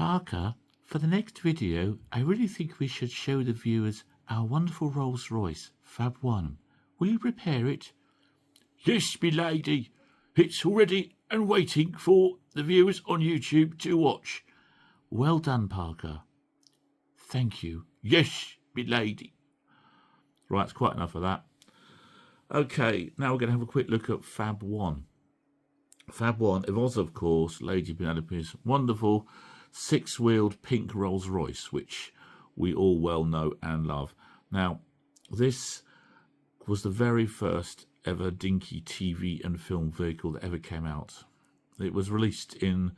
Parker, for the next video, I really think we should show the viewers our wonderful Rolls Royce FAB1. Will you repair it? Yes, me lady. It's all ready and waiting for the viewers on YouTube to watch. Well done, Parker. Thank you. Yes, me lady. Right, it's quite enough of that. Okay, now we're going to have a quick look at FAB1. FAB1, it was, of course, Lady Penelope's wonderful six-wheeled pink Rolls Royce, which we all well know and love. Now, this was the very first ever Dinky TV and film vehicle that ever came out. It was released in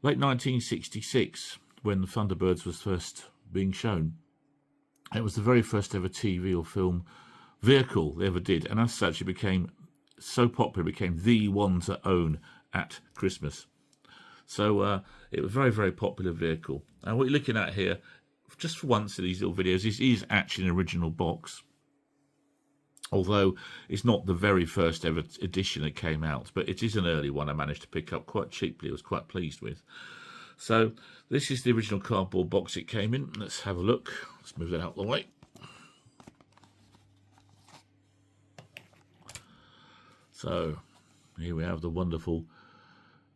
late 1966 when the Thunderbirds was first being shown. It was the very first ever TV or film vehicle they ever did, and as such it became so popular, it became the one to own at Christmas. So it was a very, very popular vehicle. And what you're looking at here, just for once in these little videos, is actually an original box. Although it's not the very first ever edition that came out, but it is an early one I managed to pick up quite cheaply. I was quite pleased with. So this is the original cardboard box it came in. Let's have a look. Let's move that out of the way. So here we have the wonderful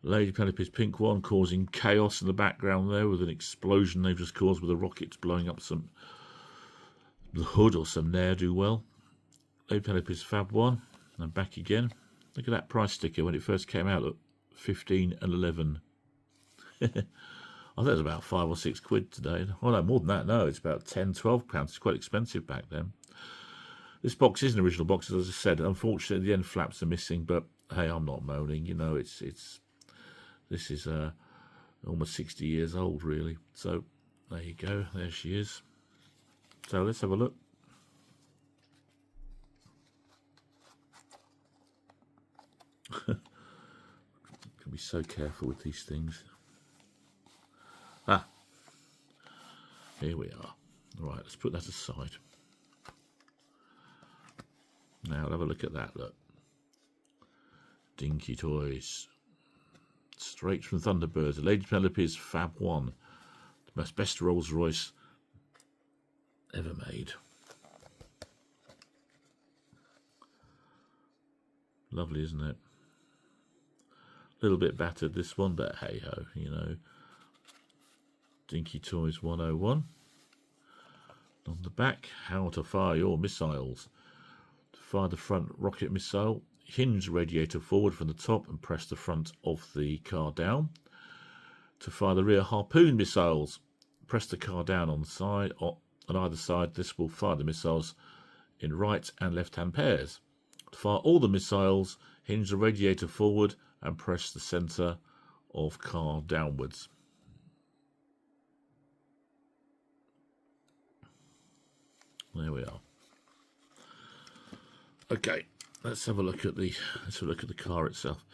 Lady Penelope's pink one, causing chaos in the background there with an explosion they've just caused with the rockets blowing up the hood or some ne'er-do-well. Lady Penelope's FAB1, and back again. Look at that price sticker when it first came out at 15 and 11. I think it was about £5 or £6 today. Oh no, more than that. No, it's about £10, £12. It's quite expensive back then. This box is an original box, as I said. Unfortunately, the end flaps are missing, but hey, I'm not moaning. You know, this is almost 60 years old, really. So there you go. There she is. So let's have a look. Can be so careful with these things. Here we are. Right, let's put that aside. Now have a look at that. Look, Dinky Toys, straight from Thunderbirds. Lady Penelope's FAB1, the best Rolls Royce ever made. Lovely, isn't it? A little bit battered, this one, but hey ho, you know. Dinky Toys 101. On the back, how to fire your missiles. To fire the front rocket missile, hinge the radiator forward from the top and press the front of the car down. To fire the rear harpoon missiles, press the car down on the side, or on either side. This will fire the missiles in right and left hand pairs. To fire all the missiles, hinge the radiator forward and press the centre of car downwards. There we are. Okay, let's have a look at the car itself.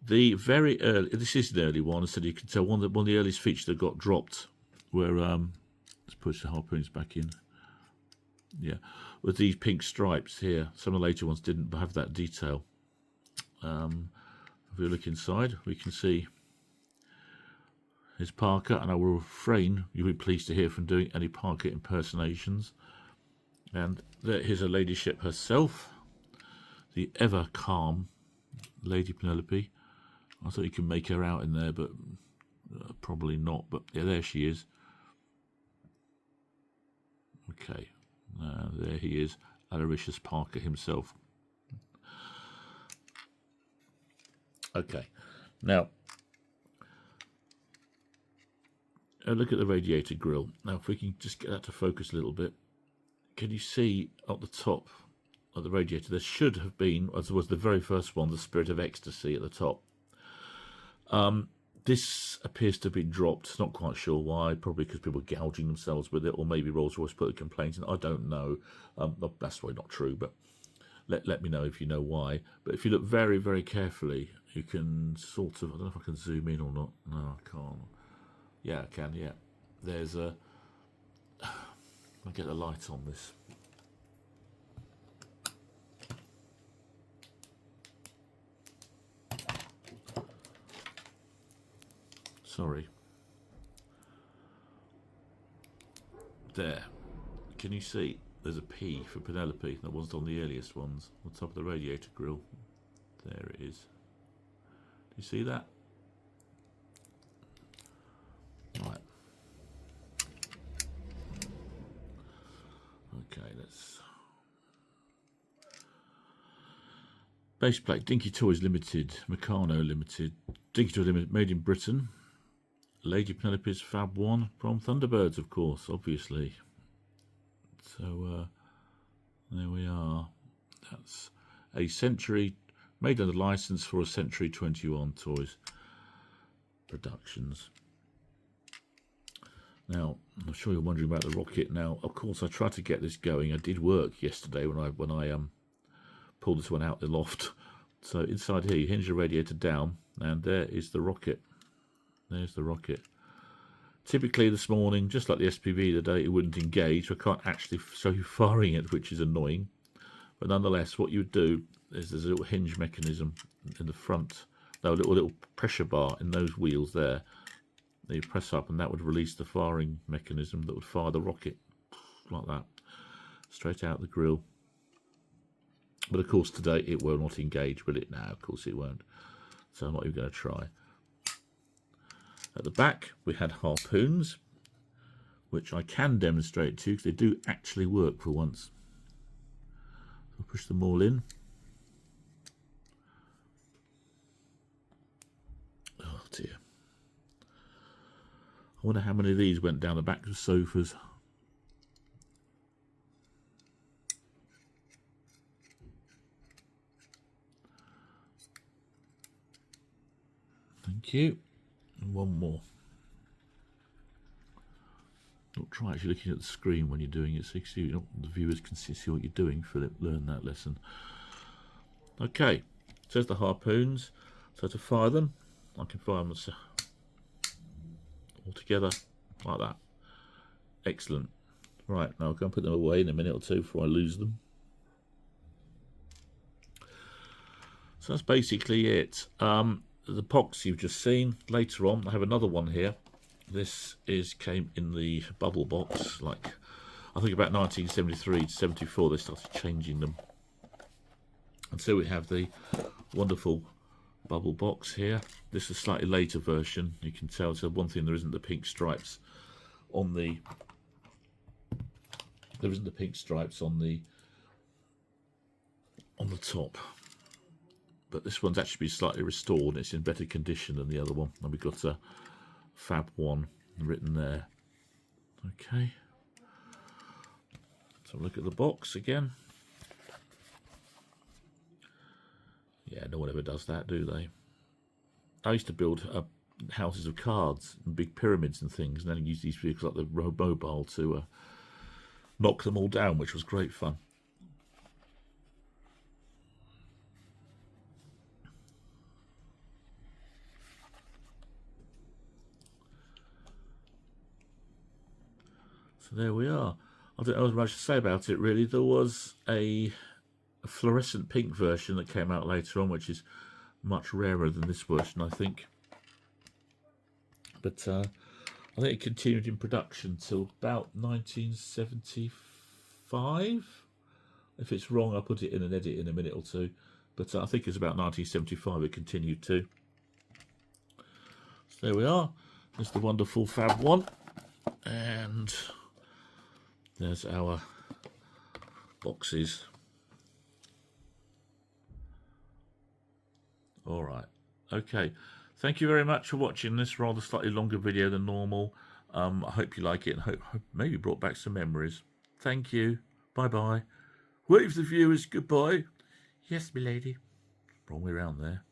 The very early, this is an early one, so you can tell one of the earliest features that got dropped were let's push the harpoons back in. Yeah, with these pink stripes here. Some of the later ones didn't have that detail. If we look inside, we can see his Parker, and I will refrain, you'll be pleased to hear, from doing any Parker impersonations. And here's a ladyship herself, the ever calm Lady Penelope. I thought you could make her out in there, but probably not. But yeah, there she is. Okay, there he is, Alaricious Parker himself. Okay, now look at the radiator grille. Now, if we can just get that to focus a little bit, can you see at the top of the radiator there should have been, as was the very first one, the Spirit of Ecstasy at the top. This appears to have been dropped. Not quite sure why. Probably because people were gouging themselves with it, or maybe Rolls Royce put a complaint in. I don't know. That's probably not true, but let me know if you know why. But if you look very, very carefully, you can sort of, I don't know if I can zoom in or not. No, I can't. Yeah, I can, yeah. There's a... I'll get the light on this. Sorry. There. Can you see? There's a P for Penelope. That wasn't on the earliest ones. On top of the radiator grill. There it is. Do you see that? Right. Okay, let's... Base plate, Dinky Toys Limited, Meccano Limited, Dinky Toys Limited, made in Britain. Lady Penelope's FAB1 from Thunderbirds, of course, obviously. So, there we are. That's a Century, made under license for a Century 21 Toys Productions. Now, I'm sure you're wondering about the rocket. Now, of course, I tried to get this going. I did work yesterday when I pulled this one out the loft. So inside here, you hinge the radiator down, and there is the rocket. There's the rocket. Typically this morning, just like the SPV today, it wouldn't engage. So I can't actually show you firing it, which is annoying. But nonetheless, what you would do is there's a little hinge mechanism in the front, a little pressure bar in those wheels there. You press up, and that would release the firing mechanism that would fire the rocket like that, straight out the grill. But of course, today it will not engage, will it? No, of course it won't. So I'm not even going to try. At the back, we had harpoons, which I can demonstrate to you because they do actually work for once. I'll push them all in. Oh dear. I wonder how many of these went down the back of sofas. Thank you. And one more. Don't try actually looking at the screen when you're doing it, so the viewers can see what you're doing. Philip, learn that lesson. Okay, so there's the harpoons. So to fire them, I can fire them all together like that. Excellent. Right, now I'll go and put them away in a minute or two before I lose them. So that's basically it. The box you've just seen. Later on, I have another one here. This came in the bubble box, like I think about 1973 to 74. They started changing them, and so we have the wonderful bubble box here. This is a slightly later version. You can tell. So one thing, there isn't the pink stripes on the. There isn't the pink stripes on the top. But this one's actually been slightly restored. It's in better condition than the other one. And we've got a FAB1 written there. Okay. So look at the box again. Yeah, no one ever does that, do they? I used to build houses of cards and big pyramids and things, and then use these vehicles like the mobile to knock them all down, which was great fun. So there we are. I don't know much to say about it really. There was a fluorescent pink version that came out later on, which is much rarer than this version, I think. But I think it continued in production till about 1975. If it's wrong, I'll put it in an edit in a minute or two. But I think it's about 1975 it continued to. So there we are. There's the wonderful FAB1. And there's our boxes. All right. Okay. Thank you very much for watching this rather slightly longer video than normal. I hope you like it and hope maybe brought back some memories. Thank you. Bye-bye. Wave the viewers goodbye. Yes, my lady. Wrong way around there.